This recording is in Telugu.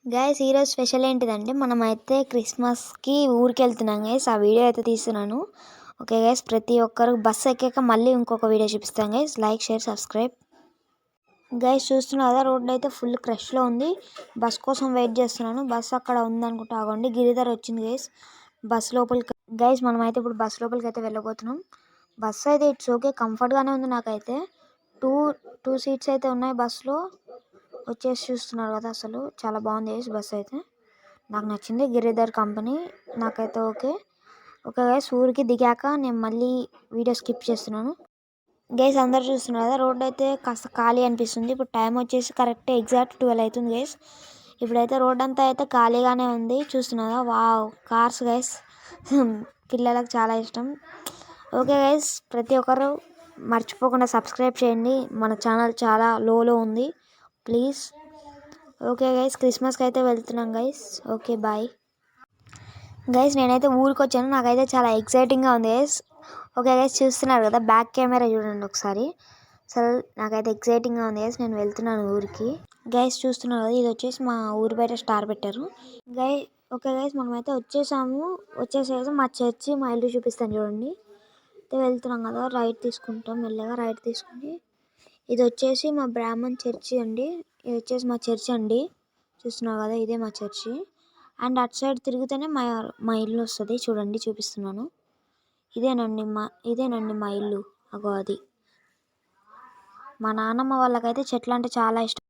గైస్ ఈరోజు స్పెషల్ ఏంటిదంటే మనమైతే క్రిస్మస్కి ఊరికి వెళ్తున్నాం గైస్. ఆ వీడియో అయితే తీస్తున్నాను. ఓకే గైస్, ప్రతి ఒక్కరు బస్సు ఎక్కాక మళ్ళీ ఇంకొక వీడియో చూపిస్తాం guys. Like, share, subscribe. Guys చూస్తున్నారు కదా, రోడ్ అయితే ఫుల్ క్రష్లో ఉంది. బస్ కోసం వెయిట్ చేస్తున్నాను. బస్ అక్కడ ఉందనుకుంటా, ఆగండి. గిరిధర్ వచ్చింది గైస్ బస్ లోపలికి. గైస్ మనమైతే ఇప్పుడు బస్ లోపలికి అయితే వెళ్ళబోతున్నాం. బస్ అయితే ఇట్స్ ఓకే, కంఫర్ట్గానే ఉంది. నాకైతే టూ టూ సీట్స్ అయితే ఉన్నాయి బస్సులో. వచ్చేసి చూస్తున్నారు కదా, అసలు చాలా బాగుంది బస్ అయితే. నాకు నచ్చింది గిరిధర్ కంపెనీ. నాకైతే ఓకే గైస్. ఊరికి దిగాక నేను మళ్ళీ వీడియో స్కిప్ చేస్తున్నాను గైస్. అందరు చూస్తున్నారు కదా, రోడ్ అయితే కాస్త ఖాళీ అనిపిస్తుంది. ఇప్పుడు టైం వచ్చేసి కరెక్ట్ ఎగ్జాక్ట్ 12 అవుతుంది గైస్. ఇప్పుడైతే రోడ్ అంతా అయితే ఖాళీగానే ఉంది. చూస్తున్నారా, వావ్ కార్స్ గైస్. పిల్లలకు చాలా ఇష్టం. ఓకే గైస్, ప్రతి ఒక్కరు మర్చిపోకుండా సబ్స్క్రైబ్ చేయండి. మన ఛానల్ చాలా లోలో ఉంది, ప్లీజ్. ఓకే గైస్, క్రిస్మస్కి అయితే వెళ్తున్నాం గైస్. Okay bye guys. నేనైతే ఊరికి వచ్చాను. నాకైతే చాలా ఎక్సైటింగ్గా ఉంది గైస్. ఓకే గైస్, చూస్తున్నారు కదా, బ్యాక్ కెమెరా చూడండి ఒకసారి. అసలు నాకైతే ఎక్సైటింగ్గా ఉంది గైస్. నేను వెళ్తున్నాను ఊరికి గైస్. చూస్తున్నారు కదా, ఇది వచ్చేసి మా ఊరి బయట స్టార్ పెట్టారు గై. ఓకే గైస్, మనమైతే వచ్చేసేసి మా చర్చి, మా ఇల్లు చూపిస్తాను చూడండి. అయితే వెళ్తున్నాం కదా, రైట్ తీసుకుంటాం. మెల్లగా రైట్ తీసుకుని ఇది వచ్చేసి మా బ్రాహ్మణ్ చర్చి అండి. ఇది వచ్చేసి మా చర్చి అండి. చూస్తున్నారు కదా, ఇదే మా చర్చి. అండ్ అటు సైడ్ తిరిగితేనే మా ఇల్లు వస్తుంది. చూడండి, చూపిస్తున్నాను. ఇదేనండి మా ఇల్లు. అగో అది. మా నాన్నమ్మ వాళ్ళకైతే చెట్లు అంటే చాలా ఇష్టం.